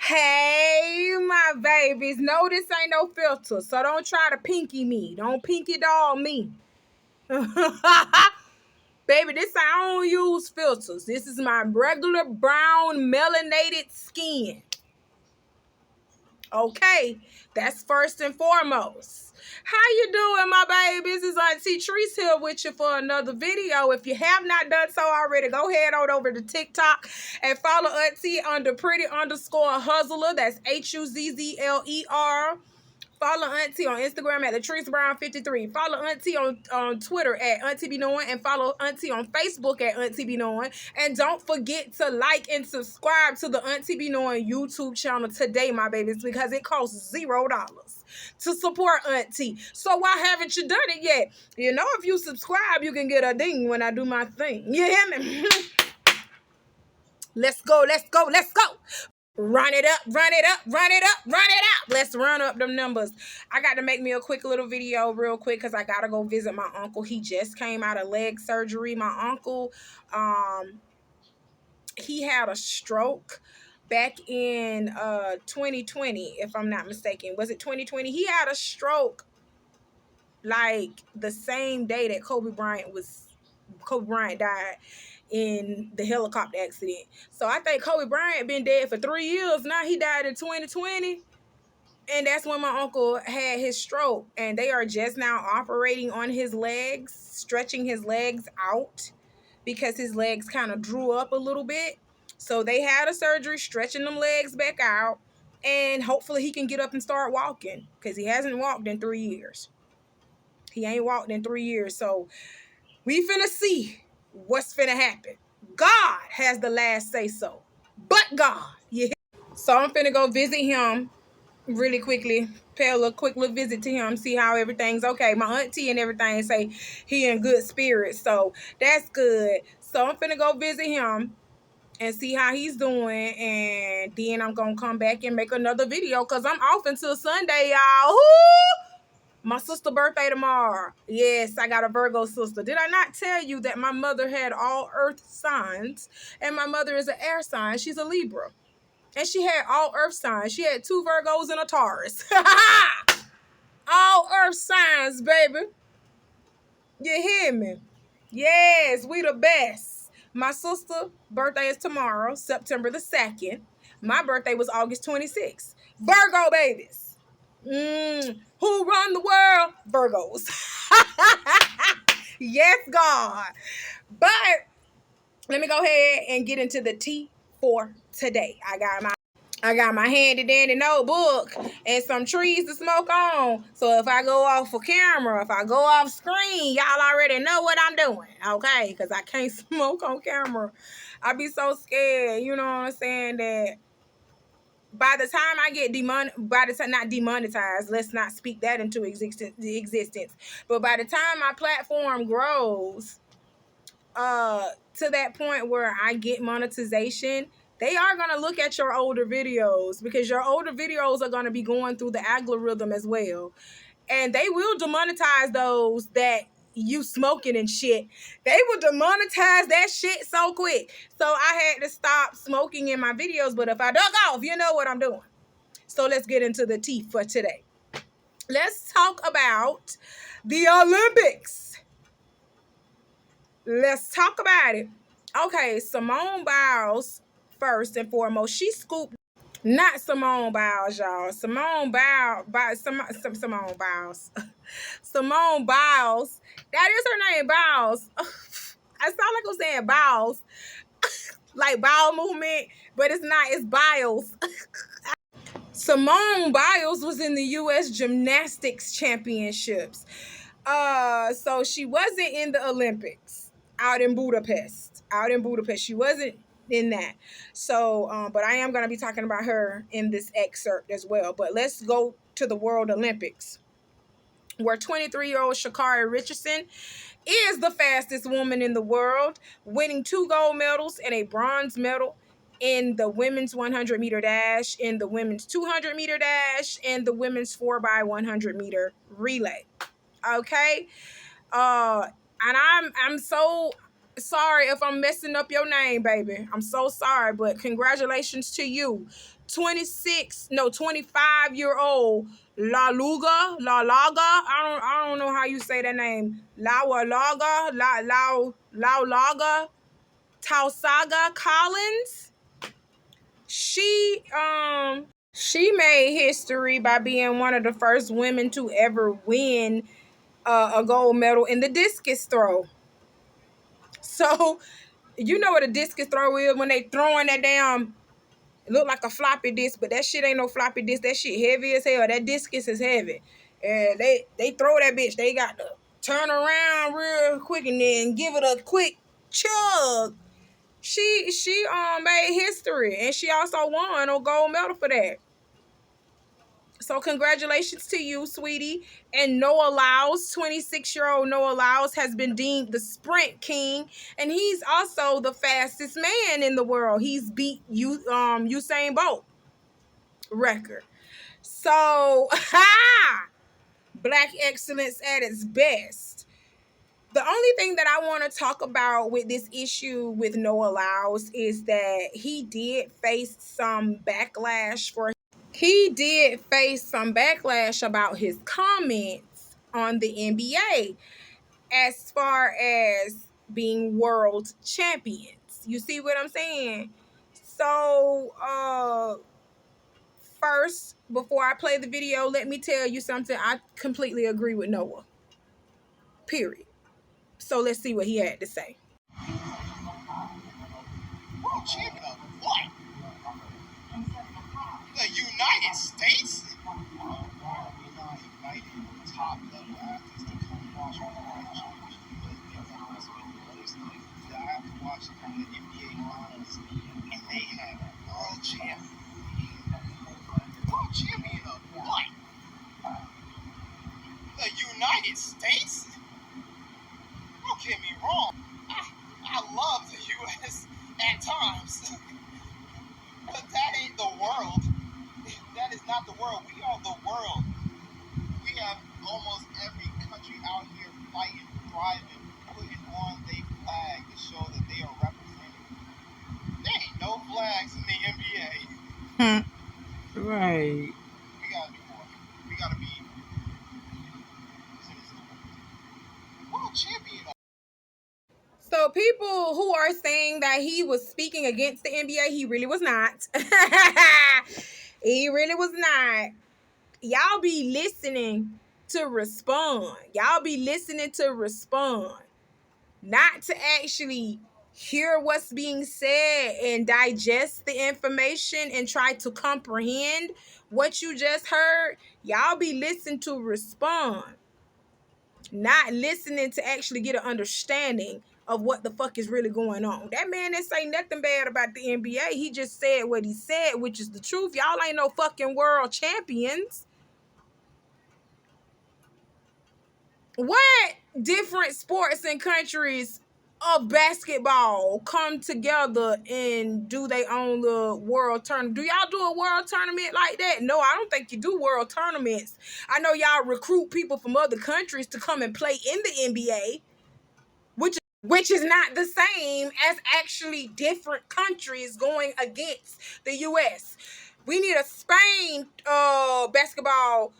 Hey, my babies. No, this ain't no filter, so don't try to pinky me. Don't pinky doll me. Baby, I don't use filters. This is my regular brown melanated skin. Okay, that's first and foremost. How you doing, my babies? It's Auntie Trice here with you for another video. If you have not done so already, go head on over to TikTok and follow Auntie under PrettyHuzzler. That's HUZZLER. Follow Auntie on Instagram at LatriceBrown53. Follow Auntie on Twitter at Auntie Be Knowing, and follow Auntie on Facebook at Auntie Be Knowing. And don't forget to like and subscribe to the Auntie Be Knowing YouTube channel today, my babies, because it costs $0 to support Auntie. So why haven't you done it yet? You know, if you subscribe, you can get a ding when I do my thing. You hear me? Let's go, let's go, let's go. Run it up, run it up, run it up, run it up. Let's run up them numbers. I got to make me a quick little video real quick because I got to go visit my uncle. He just came out of leg surgery. My uncle, he had a stroke back in 2020, if I'm not mistaken. Was it 2020? He had a stroke like the same day that Kobe Bryant died in the helicopter accident. So I think Kobe Bryant been dead for 3 years now. He died in 2020, and that's when my uncle had his stroke, and they are just now operating on his legs, stretching his legs out because his legs kind of drew up a little bit. So they had a surgery stretching them legs back out, and hopefully he can get up and start walking because he hasn't walked in 3 years. He ain't walked in 3 years. So we finna see what's finna happen. God has the last say so. But God. Yeah. So I'm finna go visit him really quickly. Pay a quick little visit to him. See how everything's okay. My auntie and everything say he in good spirits. So that's good. So I'm finna go visit him and see how he's doing. And then I'm gonna come back and make another video because I'm off until Sunday, y'all. My sister's birthday tomorrow. Yes, I got a Virgo sister. Did I not tell you that my mother had all earth signs? And my mother is an air sign. She's a Libra. And she had all earth signs. She had 2 Virgos and a Taurus. All earth signs, baby. You hear me? Yes, we the best. My sister's birthday is tomorrow, September the 2nd. My birthday was August 26th. Virgo babies. Who run the world? Virgos. Yes, God. But let me go ahead and get into the tea for today. I got my handy dandy notebook and some trees to smoke on. So if I go off for camera, if I go off screen, y'all already know what I'm doing, okay? Because I can't smoke on camera. I be so scared, you know what I'm saying, that by the time I get not demonetized, let's not speak that into existence. But by the time my platform grows to that point where I get monetization, they are going to look at your older videos because your older videos are going to be going through the algorithm as well. And they will demonetize those that you smoking and shit. They will demonetize that shit so quick. So I had to stop smoking in my videos. But if I duck off, you know what I'm doing. So let's get into the tea for today. Let's talk about the Olympics. Let's talk about it. Okay, Simone Biles, first and foremost, she scooped. Not Simone Biles, y'all. Simone Biles. Simone Biles. Simone Biles. That is her name, Biles. I sound like I'm saying Biles. Like bowel movement, but it's not. It's Biles. Simone Biles was in the U.S. Gymnastics Championships. So she wasn't in the Olympics out in Budapest. She wasn't in that. So, but I am going to be talking about her in this excerpt as well. But let's go to the World Olympics, where 23-year-old Sha'Carri Richardson is the fastest woman in the world, winning 2 gold medals and a bronze medal in the women's 100-meter dash, in the women's 200-meter dash, and the women's 4x100-meter relay. Okay? And I'm so sorry if I'm messing up your name, baby. I'm so sorry, but congratulations to you. 25-year-old La Laga. I don't know how you say that name. Laga Tausaga Collins. She made history by being one of the first women to ever win a gold medal in the discus throw. So you know what a discus throw is when they throwing that damn, it look like a floppy disc, but that shit ain't no floppy disc. That shit heavy as hell. That discus is heavy. And they throw that bitch. They got to turn around real quick and then give it a quick chug. She made history, and she also won a gold medal for that. So congratulations to you, sweetie. And Noah Lyles, 26-year-old Noah Lyles, has been deemed the sprint king, and he's also the fastest man in the world. He's beat Usain Bolt record. So, Black excellence at its best. The only thing that I want to talk about with this issue with Noah Lyles is that he did face some backlash about his comments on the NBA as far as being world champions. You see what I'm saying? So, first, before I play the video, let me tell you something. I completely agree with Noah. Period. So let's see what he had to say. World champion of what? The United States? Invited top level athletes to come watch our world championship. I have to watch the NBA finals, and they have a world champion. World champion of what? The United States? Don't get me wrong. I love the U.S. at times. But that ain't the world. That is not the world. We are the world. We have almost every country out here fighting, thriving, putting on their flag to show that they are represented. There ain't no flags in the NBA. Right. We gotta do more. We gotta be world champion. So people who are saying that he was speaking against the NBA, he really was not. He really was not. Y'all be listening to respond. Not to actually hear what's being said and digest the information and try to comprehend what you just heard. Y'all be listening to respond, not listening to actually get an understanding of what the fuck is really going on. That man didn't say nothing bad about the NBA. He just said what he said, which is the truth. Y'all ain't no fucking world champions. What different sports and countries of basketball come together and do their own little world tournament? Do y'all do a world tournament like that? No, I don't think you do world tournaments. I know y'all recruit people from other countries to come and play in the NBA, which is not the same as actually different countries going against the U.S. We need a Spain basketball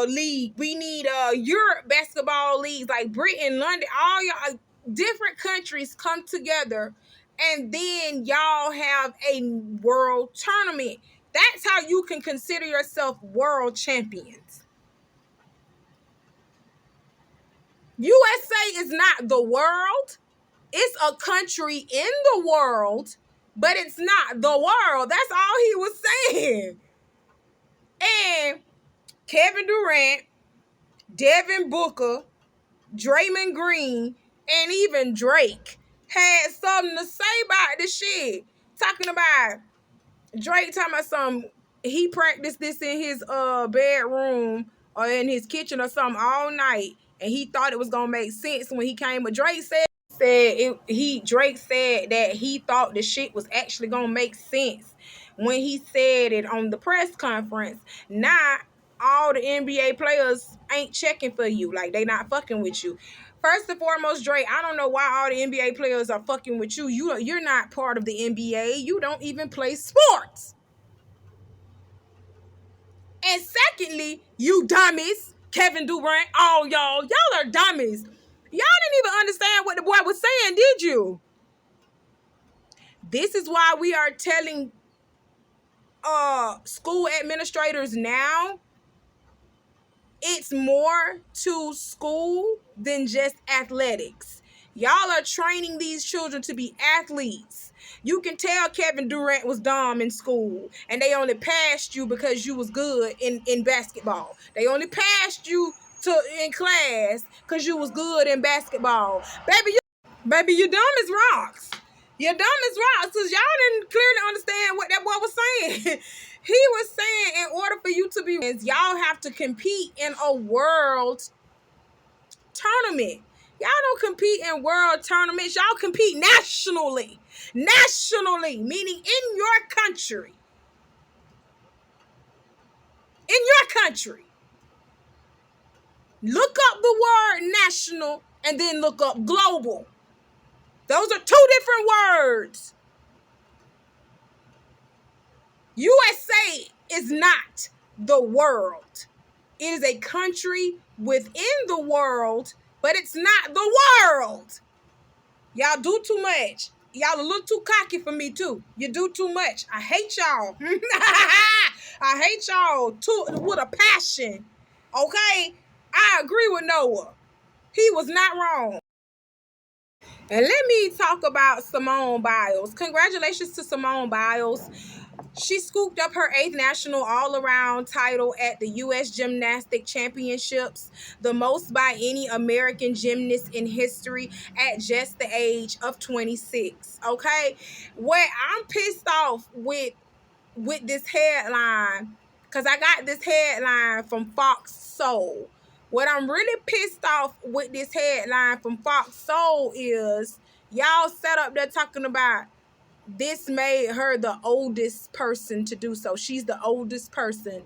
league. We need Europe basketball leagues like Britain, London, all y'all different countries come together, and then y'all have a world tournament. That's how you can consider yourself world champions. USA is not the world. It's a country in the world, but it's not the world. That's all he was saying. And Kevin Durant, Devin Booker, Draymond Green, and even Drake had something to say about this shit. Talking about Drake talking about some, he practiced this in his bedroom or in his kitchen or something all night, and he thought it was gonna make sense when he came. But Drake said that he thought the shit was actually gonna make sense when he said it on the press conference. Now all the NBA players ain't checking for you. Like, they not fucking with you. First and foremost, Dre, I don't know why all the NBA players are fucking with you. You're not part of the NBA. You don't even play sports. And secondly, you dummies, Kevin Durant, all y'all are dummies. Y'all didn't even understand what the boy was saying, did you? This is why we are telling school administrators now, it's more to school than just athletics. Y'all are training these children to be athletes. You can tell Kevin Durant was dumb in school, and they only passed you because you was good in basketball. They only passed you in class because you was good in basketball. Baby, you dumb as rocks. You're dumb as rocks because y'all didn't clearly understand what that boy was saying. He was saying, in order for you to be, y'all have to compete in a world tournament. Y'all don't compete in world tournaments. Y'all compete nationally. Nationally, meaning in your country. In your country. Look up the word national and then look up global. Those are two different words. USA is not the world. It is a country within the world, but it's not the world. Y'all do too much. Y'all a little too cocky for me too. You do too much. I hate y'all. I hate y'all too with a passion. Okay? I agree with Noah. He was not wrong. And let me talk about Simone Biles. Congratulations to Simone Biles. She scooped up her 8th national all-around title at the U.S. Gymnastic Championships, the most by any American gymnast in history at just the age of 26. Okay? What I'm pissed off with this headline, because I got this headline from Fox Soul. What I'm really pissed off with this headline from Fox Soul is y'all set up there talking about this made her the oldest person to do so. She's the oldest person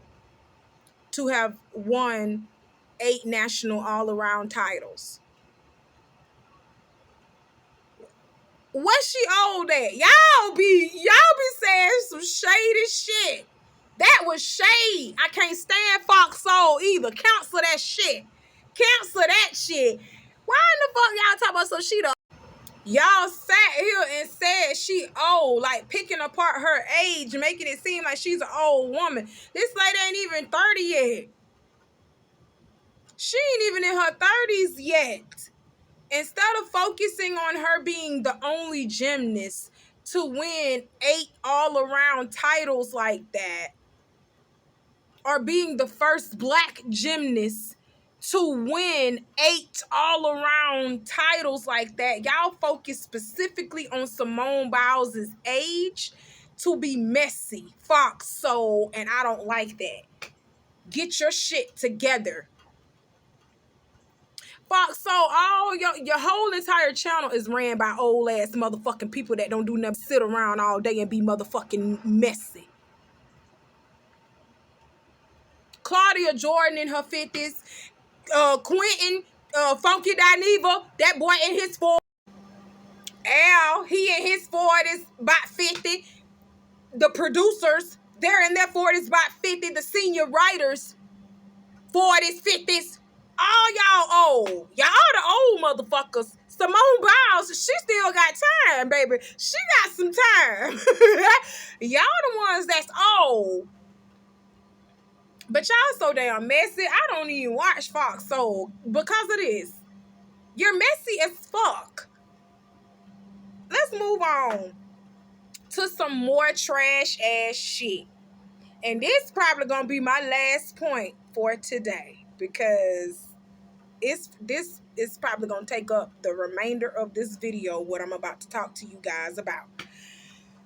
to have won 8 national all-around titles. What's she old at? Y'all be saying some shady shit. That was shade. I can't stand Fox Soul either. Cancel that shit. Cancel that shit. Why in the fuck y'all talking about some shit? Y'all sat here and said she old, like picking apart her age, making it seem like she's an old woman. This lady ain't even 30 yet. She ain't even in her 30s yet. Instead of focusing on her being the only gymnast to win 8 all-around titles like that, or being the first Black gymnast to win 8 all-around titles like that, y'all focus specifically on Simone Biles' age to be messy, Fox Soul, and I don't like that. Get your shit together. Fox Soul, all your whole entire channel is ran by old ass motherfucking people that don't do nothing, sit around all day and be motherfucking messy. Claudia Jordan in her 50s, Quentin, Funky Dineva, that boy in his 40s. Al, he in his 40s, about 50. The producers, they're in their 40s, about 50. The senior writers, 40s, 50s. All y'all old. Y'all the old motherfuckers. Simone Biles, she still got time, baby. She got some time. Y'all the ones that's old. But y'all so damn messy. I don't even watch Fox Soul because of this. You're messy as fuck. Let's move on to some more trash ass shit. And this probably gonna be my last point for today because this is probably gonna take up the remainder of this video, what I'm about to talk to you guys about.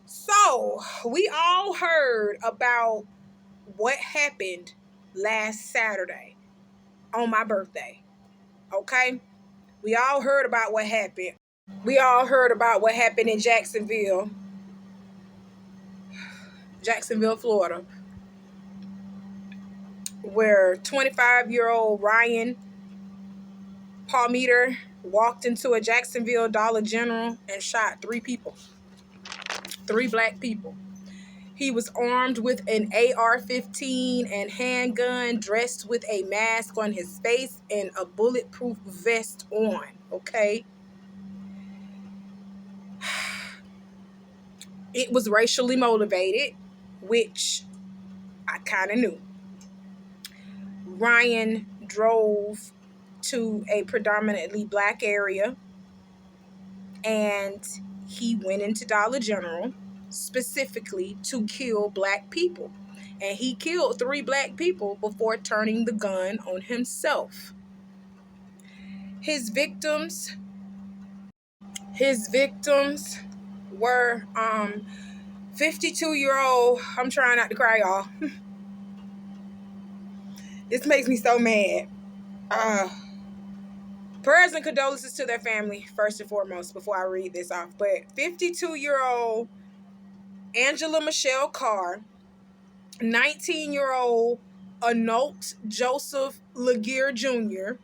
So we all heard about what happened last Saturday on my birthday. Okay? We all heard about what happened. We all heard about what happened in Jacksonville, Florida. where 25-year-old Ryan Palmeter walked into a Jacksonville Dollar General and shot 3 people, 3 black people. He was armed with an AR-15 and handgun, dressed with a mask on his face and a bulletproof vest on, okay? It was racially motivated, which I kind of knew. Ryan drove to a predominantly black area and he went into Dollar General specifically to kill black people. And he killed 3 black people before turning the gun on himself. His victims were 52-year-old, I'm trying not to cry, y'all. This makes me so mad. Prayers and condolences to their family, first and foremost, before I read this off. But 52-year-old Angela Michelle Carr, 19-year-old Anult Joseph Laguerre Jr.,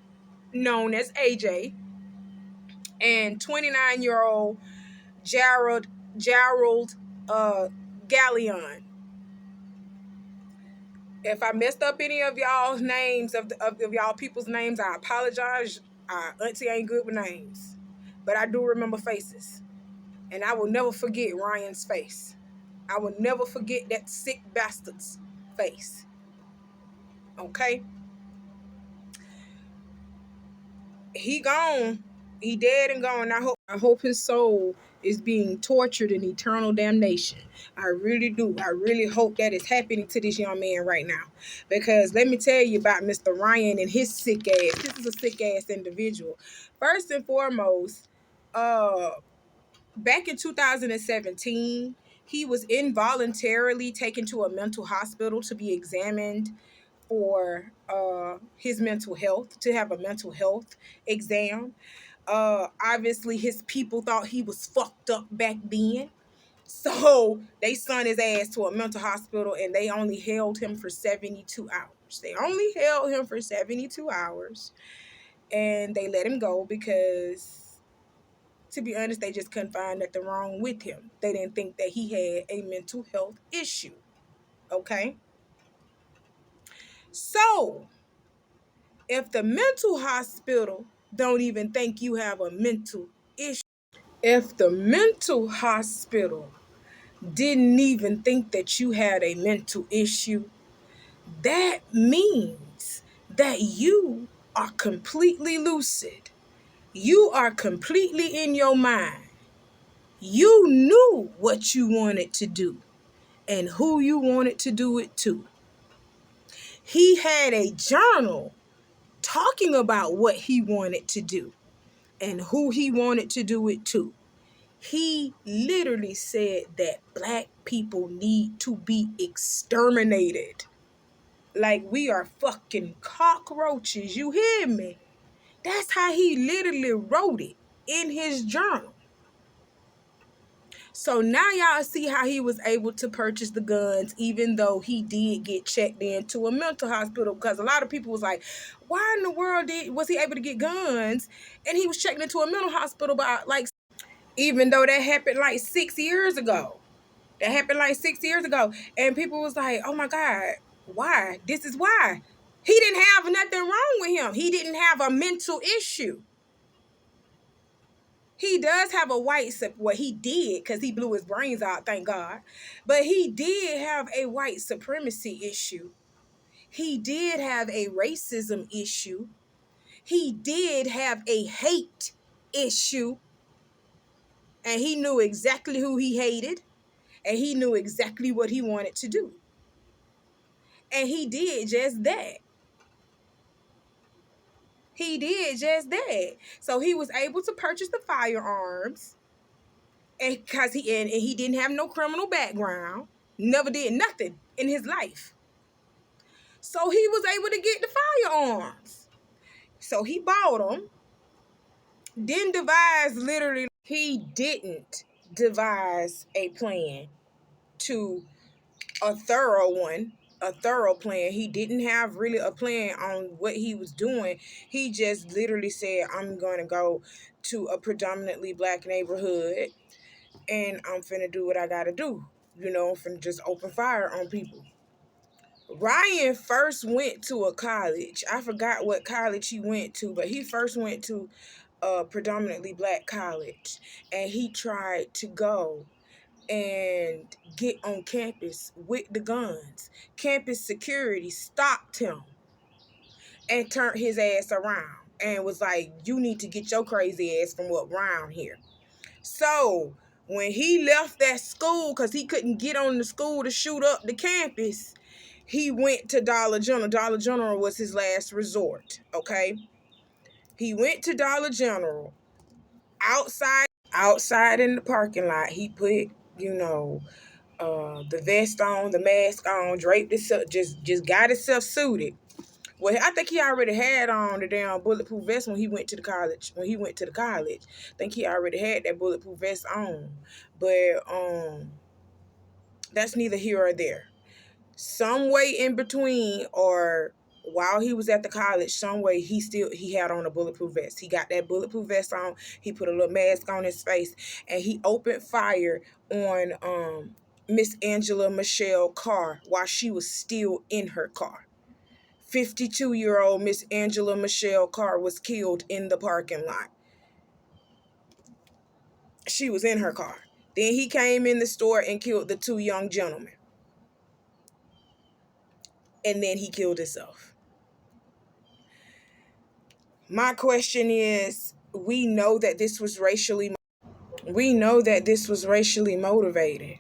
known as AJ, and 29-year-old Gerald Galleon. If I messed up any of y'all's names, of y'all people's names, I apologize. Auntie ain't good with names, but I do remember faces. And I will never forget Ryan's face. I will never forget that sick bastard's face. Okay? He gone. He dead and gone. I hope his soul is being tortured in eternal damnation. I really do. I really hope that is happening to this young man right now. Because let me tell you about Mr. Ryan and his sick ass. This is a sick ass individual. First and foremost, back in 2017, he was involuntarily taken to a mental hospital to be examined for his mental health, to have a mental health exam. Obviously, his people thought he was fucked up back then. So they sent his ass to a mental hospital and they only held him for 72 hours. They only held him for 72 hours and they let him go because, to be honest, they just couldn't find nothing wrong with him. They didn't think that he had a mental health issue. Okay? So, if the mental hospital don't even think you have a mental issue, if the mental hospital didn't even think that you had a mental issue, that means that you are completely lucid. You are completely in your mind. You knew what you wanted to do and who you wanted to do it to. He had a journal talking about what he wanted to do and who he wanted to do it to. He literally said that black people need to be exterminated. Like we are fucking cockroaches, you hear me? That's how he literally wrote it in his journal. So now y'all see how he was able to purchase the guns, even though he did get checked into a mental hospital. Because a lot of people was like, why in the world was he able to get guns? And he was checked into a mental hospital by even though that happened like 6 years ago. That happened like 6 years ago. And people was like, oh my God, why? This is why. He didn't have nothing wrong with him. He didn't have a mental issue. He does have a he did, because he blew his brains out, thank God. But he did have a white supremacy issue. He did have a racism issue. He did have a hate issue. And he knew exactly who he hated. And he knew exactly what he wanted to do. And he did just that. He did just that. So he was able to purchase the firearms. And because he didn't have no criminal background, never did nothing in his life. So he was able to get the firearms. So he bought them. Didn't devise literally. He didn't devise a plan, to a thorough one, a thorough plan. He didn't have really a plan on what he was doing. He just literally said, I'm going to go to a predominantly black neighborhood and I'm finna do what I gotta do. You know, I'm finna just open fire on people. Ryan first went to a college. I forgot what college he went to, but he first went to a predominantly black college, and he tried to go and get on campus with the guns. Campus security stopped him and turned his ass around and was like, you need to get your crazy ass from up around here. So when he left that school, because he couldn't get on the school to shoot up the campus, he went to Dollar General. Dollar General was his last resort, okay? He went to Dollar General. Outside in the parking lot, he put, you know, the vest on, the mask on, draped himself, just got himself suited. Well, I think he already had on the damn bulletproof vest when he went to the college. I think he already had that bulletproof vest on. But that's neither here or there. Some way in between, or while he was at the college, some way he had on a bulletproof vest. He got that bulletproof vest on. He put a little mask on his face, and he opened fire on Miss Angela Michelle Carr while she was still in her car. 52-year-old Miss Angela Michelle Carr was killed in the parking lot. She was in her car. Then he came in the store and killed the two young gentlemen. And then he killed himself. My question is, we know that this was racially motivated.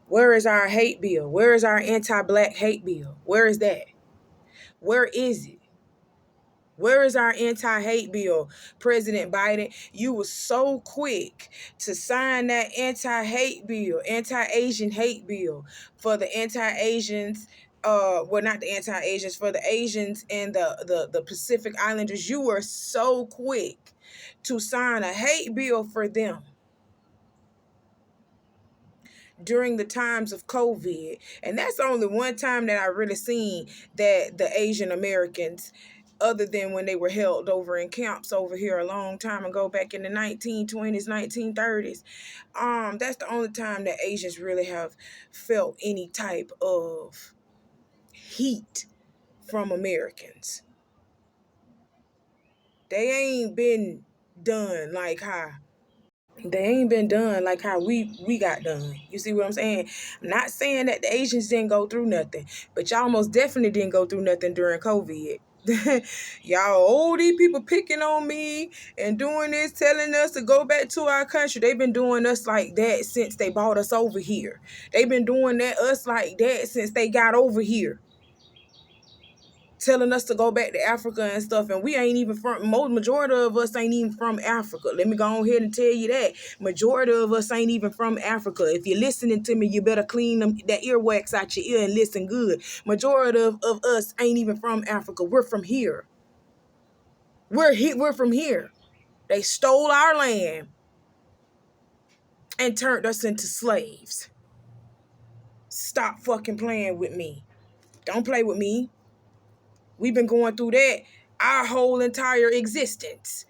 Where is our hate bill? Where is our anti-black hate bill? Where is that? Where is it? Where is our anti-hate bill? President Biden, you were so quick to sign that anti-hate bill, anti-Asian hate bill for the anti-Asians, not the anti-Asians, for the Asians and the Pacific Islanders. You were so quick to sign a hate bill for them during the times of COVID. And that's only one time that I really seen that the Asian Americans, other than when they were held over in camps over here a long time ago, back in the 1920s, 1930s. That's the only time that Asians really have felt any type of heat from Americans. They ain't been done like how we got done. You see what I'm saying? I'm not saying that the Asians didn't go through nothing, but y'all most definitely didn't go through nothing during COVID. Y'all, these people picking on me and doing this, telling us to go back to our country. They've been doing us like that since they brought us over here. They've been doing us like that since they got over here, telling us to go back to Africa and stuff, and we ain't even majority of us ain't even from Africa. Let me go ahead and tell you that. Majority of us ain't even from Africa. If you're listening to me, you better clean that earwax out your ear and listen good. Majority of us ain't even from Africa. We're from here. We're from here. They stole our land and turned us into slaves. Stop fucking playing with me. Don't play with me. We've been going through that our whole entire existence.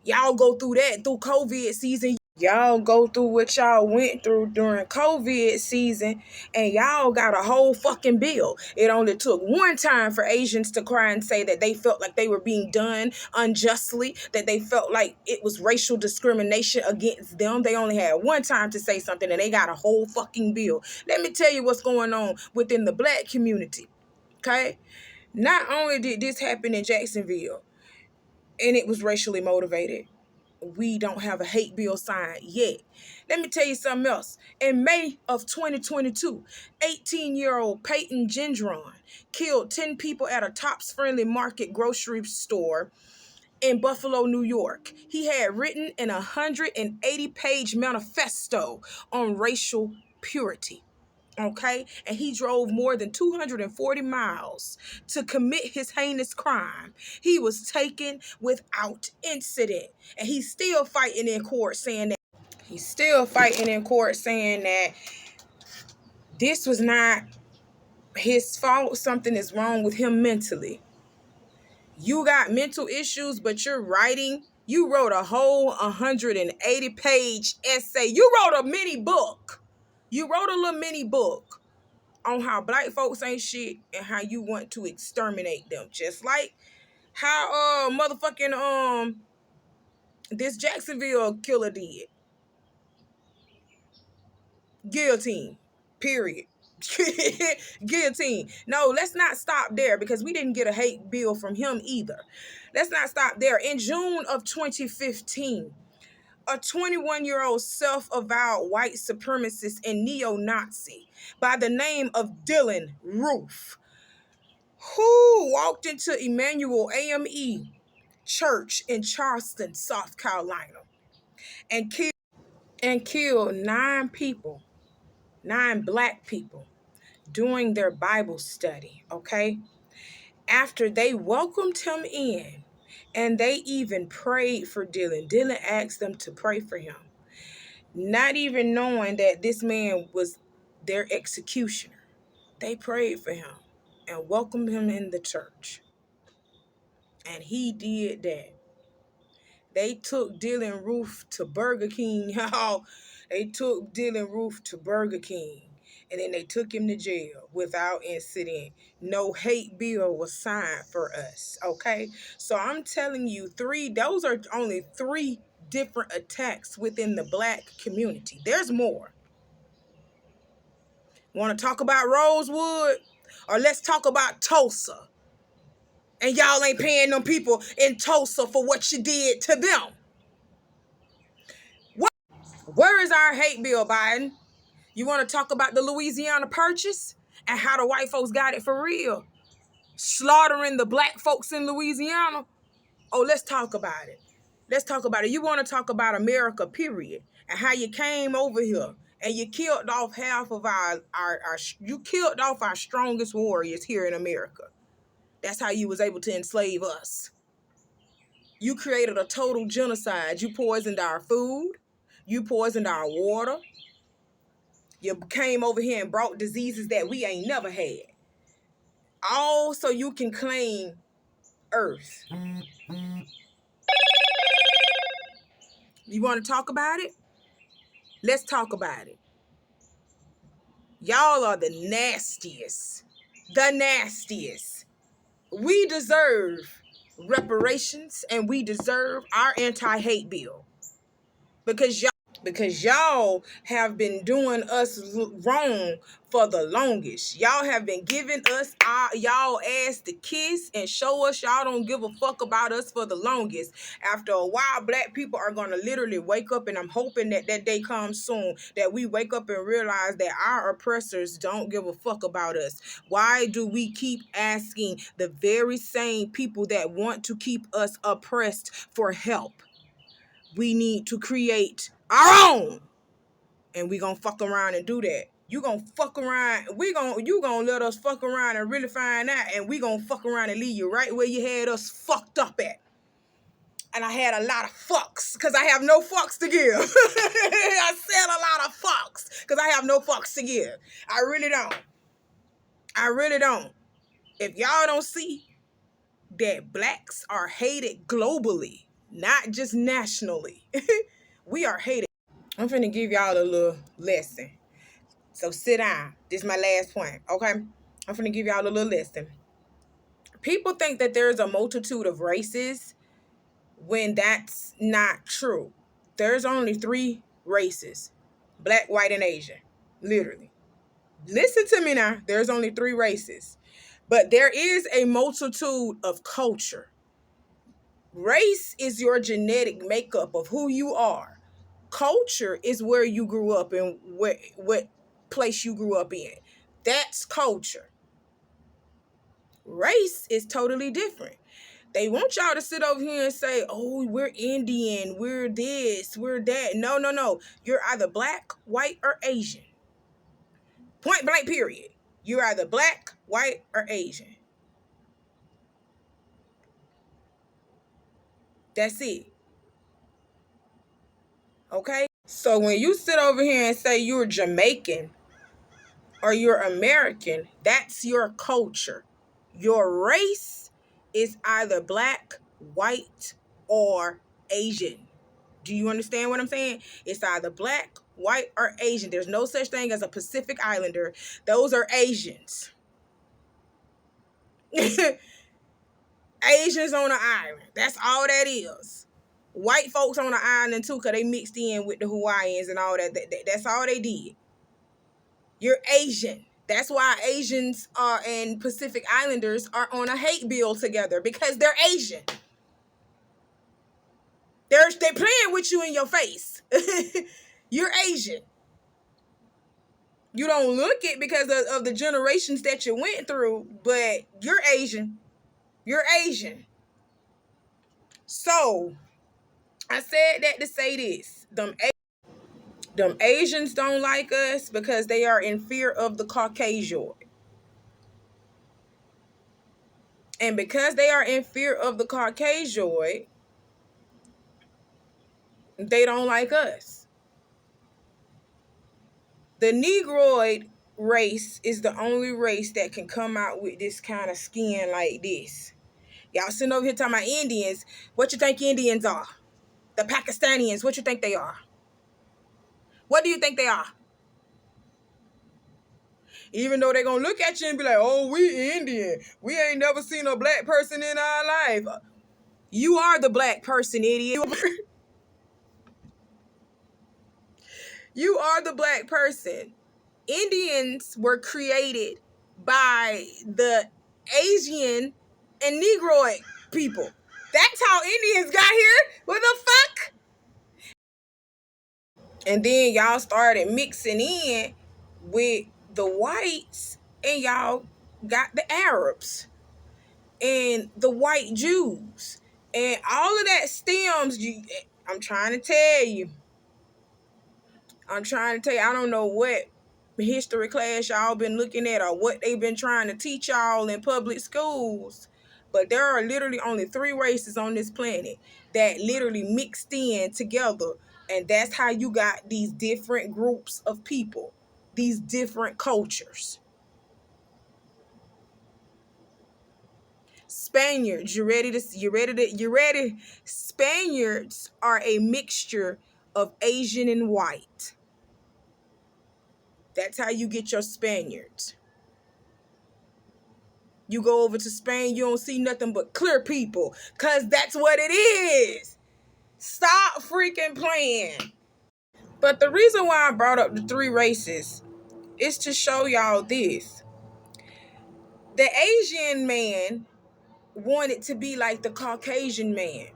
Y'all go through that through COVID season. Y'all go through what y'all went through during COVID season, and y'all got a whole fucking bill. It only took one time for Asians to cry and say that they felt like they were being done unjustly, that they felt like it was racial discrimination against them. They only had one time to say something, and they got a whole fucking bill. Let me tell you what's going on within the black community, okay? Not only did this happen in Jacksonville, and it was racially motivated, we don't have a hate bill signed yet. Let me tell you something else. In May of 2022, 18-year-old Peyton Gendron killed 10 people at a Tops Friendly Market grocery store in Buffalo, New York. He had written an 180-page manifesto on racial purity. Okay, and he drove more than 240 miles to commit his heinous crime. He was taken without incident, and he's still fighting in court saying that this was not his fault. Something is wrong with him mentally. You got mental issues, but you're writing. You wrote a whole 180-page essay. You wrote a mini book. You wrote a little mini book on how black folks ain't shit and how you want to exterminate them. Just like how motherfucking this Jacksonville killer did. Guillotine. Period. Guillotine. No, let's not stop there because we didn't get a hate bill from him either. Let's not stop there. In June of 2015, a 21-year-old self-avowed white supremacist and neo-Nazi by the name of Dylan Roof, who walked into Emmanuel AME Church in Charleston, South Carolina, and killed 9 people, 9 black people, during their Bible study, okay? After they welcomed him in, and they even prayed for Dylan. Dylan asked them to pray for him, not even knowing that this man was their executioner. They prayed for him and welcomed him in the church. And he did that. They took Dylan Roof to Burger King, y'all. They took Dylan Roof to Burger King. And then they took him to jail without incident. No hate bill was signed for us, okay? So I'm telling you, those are only 3 different attacks within the black community. There's more. Want to talk about Rosewood? Or let's talk about Tulsa. And y'all ain't paying them people in Tulsa for what you did to them. Where is our hate bill, Biden? You want to talk about the Louisiana Purchase and how the white folks got it for real? Slaughtering the black folks in Louisiana? Oh, let's talk about it. Let's talk about it. You want to talk about America, period, and how you came over here and you killed off half of you killed off our strongest warriors here in America. That's how you was able to enslave us. You created a total genocide. You poisoned our food. You poisoned our water. You came over here and brought diseases that we ain't never had. All so you can claim Earth. You want to talk about it? Let's talk about it. Y'all are the nastiest. The nastiest. We deserve reparations and we deserve our anti-hate bill. Because y'all have been doing us wrong for the longest. Y'all have been giving us y'all ass to kiss and show us y'all don't give a fuck about us for the longest. After a while, black people are going to literally wake up, and I'm hoping that that day comes soon, that we wake up and realize that our oppressors don't give a fuck about us. Why do we keep asking the very same people that want to keep us oppressed for help? We need to create our own, and we gonna fuck around and do that. You gonna fuck around, you gonna let us fuck around and really find out, and we gonna fuck around and leave you right where you had us fucked up at. And I had a lot of fucks, because I have no fucks to give. I said a lot of fucks, because I have no fucks to give. I really don't. I really don't. If y'all don't see that blacks are hated globally, not just nationally, we are hated. I'm finna give y'all a little lesson. So sit down. This is my last point, okay? I'm finna give y'all a little lesson. People think that there's a multitude of races when that's not true. There's only 3 races: black, white, and Asian. Literally. Listen to me now. There's only 3 races. But there is a multitude of culture. Race is your genetic makeup of who you are. Culture is where you grew up and what place you grew up in. That's culture. Race is totally different. They want y'all to sit over here and say, oh, we're Indian, we're this, we're that. No, no, no. You're either black, white, or Asian. Point blank, period. You're either black, white, or Asian. That's it. Okay? So when you sit over here and say you're Jamaican, or you're American, that's your culture. Your race is either black, white, or Asian. Do you understand what I'm saying? It's either black, white, or Asian. There's no such thing as a Pacific Islander. Those are Asians. Asians on the island. That's all that is. White folks on the island too, because they mixed in with the Hawaiians and all that. That's all they did. You're Asian. That's why Asians and Pacific Islanders are on a hate bill together, because they're Asian. They're playing with you in your face. You're Asian. You don't look it because of the generations that you went through, but you're Asian. You're Asian. So I said that to say this. Them Asians don't like us because they are in fear of the Caucasian. And because they are in fear of the Caucasian, they don't like us. The Negroid race is the only race that can come out with this kind of skin like this. Y'all sitting over here talking about Indians. What you think Indians are? The Pakistanians, what you think they are? What do you think they are? Even though they're going to look at you and be like, oh, we Indian. We ain't never seen a black person in our life. You are the black person, idiot. You are the black person. Indians were created by the Asian and Negroid people. That's how Indians got here. What the fuck? And then y'all started mixing in with the whites, and y'all got the Arabs and the white Jews. And all of that stems, I'm trying to tell you. I don't know what history class y'all been looking at or what they've been trying to teach y'all in public schools. But there are literally only 3 races on this planet that literally mixed in together. And that's how you got these different groups of people, these different cultures. Spaniards, you ready? Spaniards are a mixture of Asian and white. That's how you get your Spaniards. You go over to Spain, you don't see nothing but clear people, because that's what it is. Stop freaking playing. But the reason why I brought up the 3 races is to show y'all this. The Asian man wanted to be like the Caucasian man.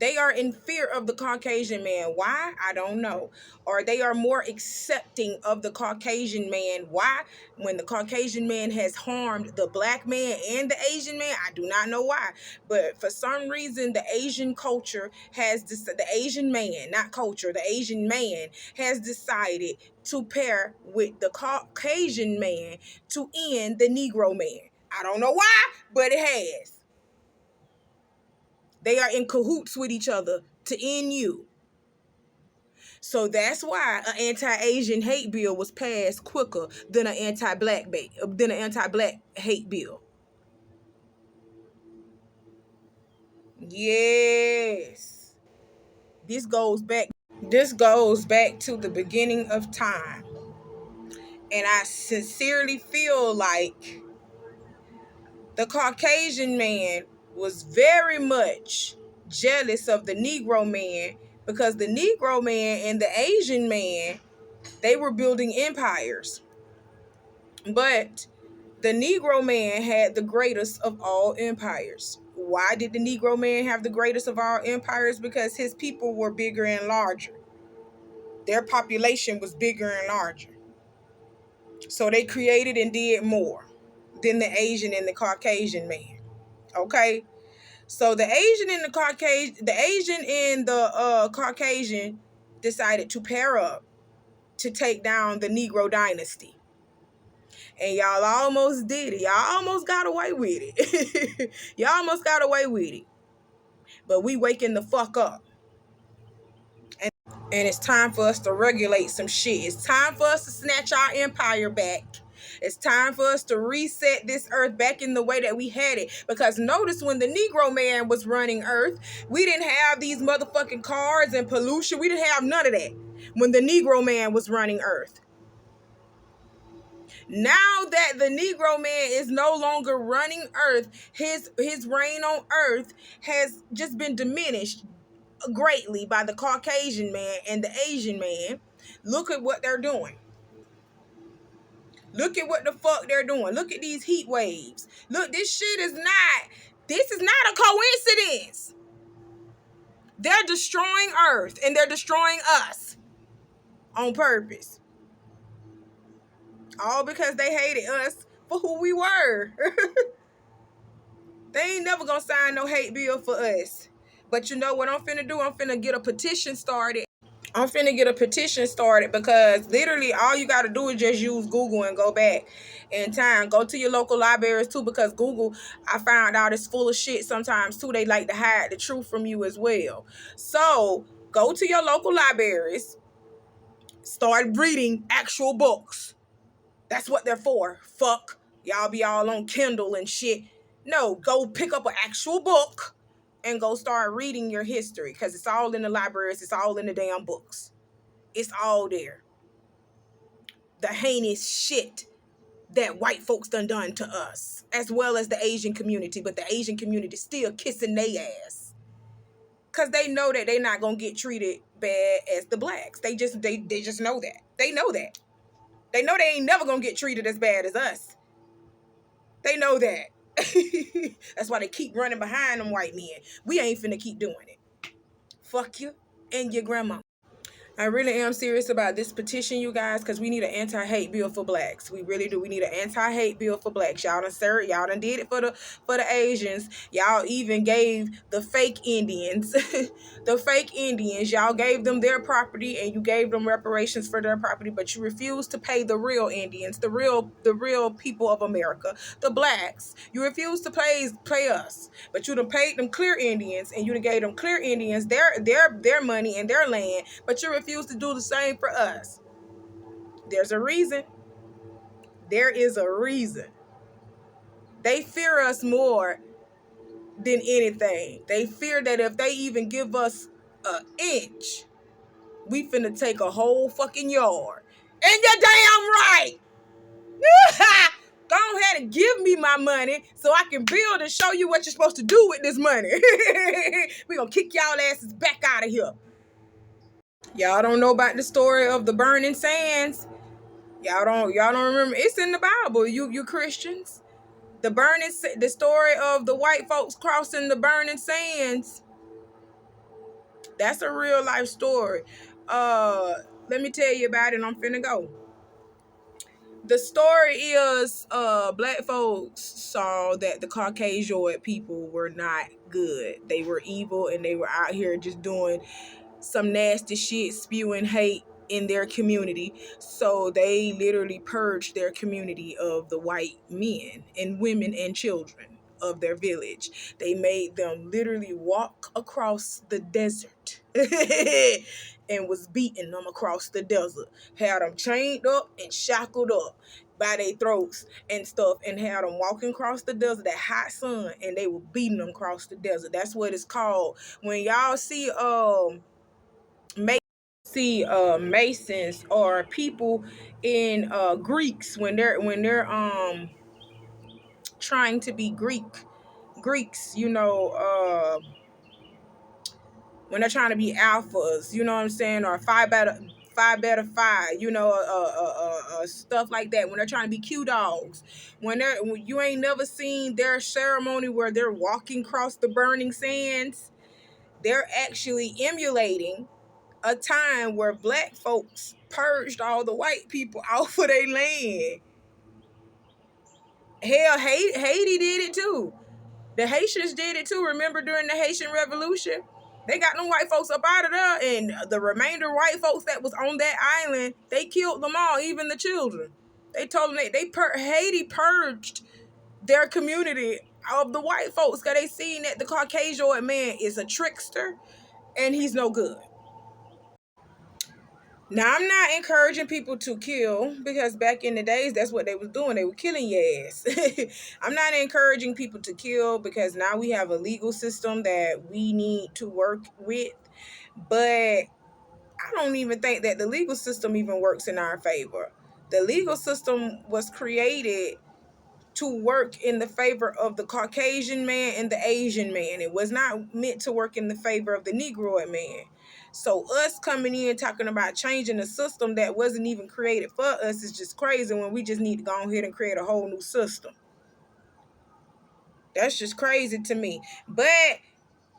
They are in fear of the Caucasian man. Why? I don't know. Or they are more accepting of the Caucasian man. Why? When the Caucasian man has harmed the black man and the Asian man, I do not know why. But for some reason, the Asian culture the Asian man, not culture, the Asian man has decided to pair with the Caucasian man to end the Negro man. I don't know why, but it has. They are in cahoots with each other to end you. So that's why an anti-Asian hate bill was passed quicker than an anti-black hate bill. Yes. This goes back to the beginning of time. And I sincerely feel like the Caucasian man was very much jealous of the Negro man, because the Negro man and the Asian man, they were building empires. But the Negro man had the greatest of all empires. Why did the Negro man have the greatest of all empires? Because his people were bigger and larger. Their population was bigger and larger. So they created and did more than the Asian and the Caucasian man. Okay? So the Asian and the Caucasian decided to pair up to take down the Negro dynasty. And y'all almost did it. Y'all almost got away with it. Y'all almost got away with it. But we waking the fuck up. And it's time for us to regulate some shit. It's time for us to snatch our empire back. It's time for us to reset this earth back in the way that we had it. Because notice when the Negro man was running earth, we didn't have these motherfucking cars and pollution. We didn't have none of that when the Negro man was running earth. Now that the Negro man is no longer running earth, his reign on earth has just been diminished greatly by the Caucasian man and the Asian man. Look at what they're doing. Look at what the fuck they're doing. Look at these heat waves. Look, this is not a coincidence. They're destroying Earth and they're destroying us on purpose. All because they hated us for who we were. They ain't never gonna sign no hate bill for us. But you know what I'm finna do? I'm finna get a petition started. Because literally all you got to do is just use Google and go back in time. Go to your local libraries too, because Google, I found out, is full of shit sometimes too. They like to hide the truth from you as well. So go to your local libraries, start reading actual books. That's what they're for. Fuck, y'all be all on Kindle and shit. No, go pick up an actual book and go start reading your history, because it's all in the libraries. It's all in the damn books. It's all there. The heinous shit that white folks done to us, as well as the Asian community. But the Asian community still kissing their ass, because they know that they're not going to get treated bad as the blacks. They just know that. They know that. They know they ain't never going to get treated as bad as us. They know that. That's why they keep running behind them white men. We ain't finna keep doing it. Fuck you and your grandma. I really am serious about this petition, you guys, because we need an anti-hate bill for blacks. We really do. We need an anti-hate bill for blacks. Y'all done did it for the Asians. Y'all even gave the fake Indians, y'all gave them their property and you gave them reparations for their property, but you refused to pay the real Indians, the real people of America, the blacks. You refused to pay us, but you done paid them clear Indians, and you done gave them clear Indians their money and their land, but you refuse to do the same for us. There's a reason. There is a reason. They fear us more than anything. They fear that if they even give us an inch, we finna take a whole fucking yard. And you're damn right. Go ahead and give me my money so I can build and show you what you're supposed to do with this money. We're gonna kick y'all asses back out of here. Y'all don't know about the story of the burning sands. Y'all don't remember. It's in the Bible, you Christians. The story of the white folks crossing the burning sands. That's a real life story. Let me tell you about it, and I'm finna go. The story is black folks saw that the Caucasian people were not good. They were evil, and they were out here just doing some nasty shit, spewing hate in their community. So they literally purged their community of the white men and women and children of their village. They made them literally walk across the desert and was beating them across the desert. Had them chained up and shackled up by their throats and stuff, and had them walking across the desert, that hot sun, and they were beating them across the desert. That's what it's called. When y'all see Masons or people in Greeks, when they're trying to be Greeks, when they're trying to be alphas, you know what I'm saying, or phi beta phi, stuff like that. When they're trying to be Q dogs, when you ain't never seen their ceremony where they're walking across the burning sands, they're actually emulating a time where black folks purged all the white people off of their land. Hell, Haiti did it too. The Haitians did it too. Remember during the Haitian Revolution? They got them white folks up out of there, and the remainder white folks that was on that island, they killed them all, even the children. They told them Haiti purged their community of the white folks, because they seen that the Caucasian man is a trickster and he's no good. Now, I'm not encouraging people to kill, because back in the days, that's what they was doing. They were killing your ass. I'm not encouraging people to kill, because now we have a legal system that we need to work with. But I don't even think that the legal system even works in our favor. The legal system was created to work in the favor of the Caucasian man and the Asian man. It was not meant to work in the favor of the Negroid man. So us coming in talking about changing a system that wasn't even created for us is just crazy, when we just need to go ahead and create a whole new system. That's just crazy to me. But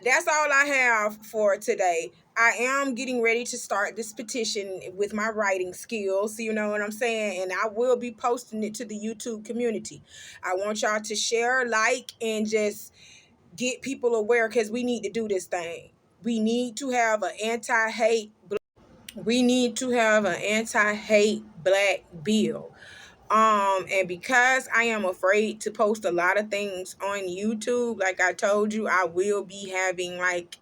that's all I have for today. I am getting ready to start this petition with my writing skills, you know what I'm saying? And I will be posting it to the YouTube community. I want y'all to share, like, and just get people aware, because we need to do this thing. We need to have an anti-hate black bill. And because I am afraid to post a lot of things on YouTube, like I told you, I will be having like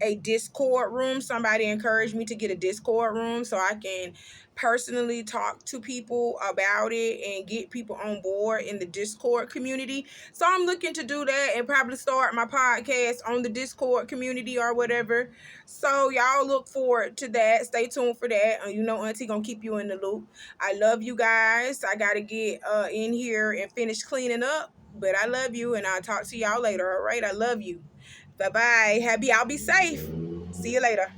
a Discord room. Somebody encouraged me to get a Discord room so I can personally talk to people about it and get people on board in the Discord community. So I'm looking to do that and probably start my podcast on the Discord community or whatever. So y'all look forward to that. Stay tuned for that. You know, Auntie gonna keep you in the loop. I love you guys. I gotta get in here and finish cleaning up. But I love you, and I'll talk to y'all later. All right, I love you. Bye-bye. Y'all be safe. See you later.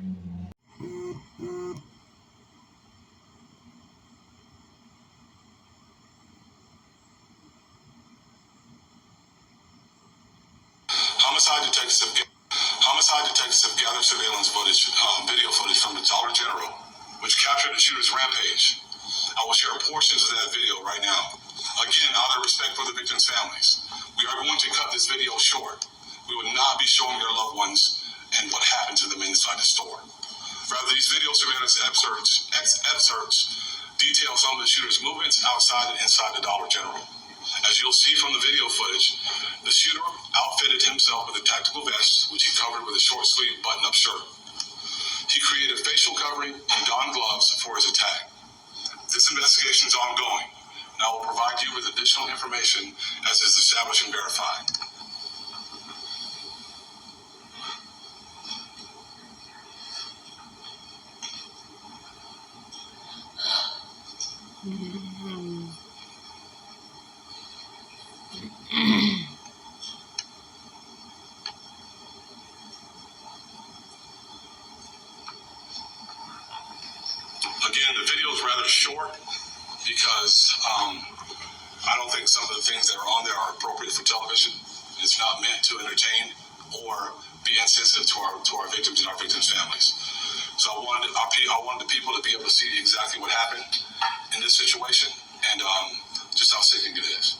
Homicide detectives have gathered surveillance footage, video footage from the Dollar General, which captured the shooter's rampage. I will share portions of that video right now. Again, out of respect for the victims' families, we are going to cut this video short. We will not be showing their loved ones and what happened to them inside the store. Rather, these video surveillance excerpts detail some of the shooter's movements outside and inside the Dollar General. As you'll see from the video footage, the shooter outfitted himself with a tactical vest, which he covered with a short-sleeved button-up shirt. He created a facial covering and donned gloves for his attack. This investigation is ongoing, and I will provide you with additional information as is established and verified. Again, the video is rather short because I don't think some of the things that are on there are appropriate for television. It's not meant to entertain or be insensitive to our victims and our victims' families. So I wanted the people to be able to see exactly what happened in this situation and just how sickening it is.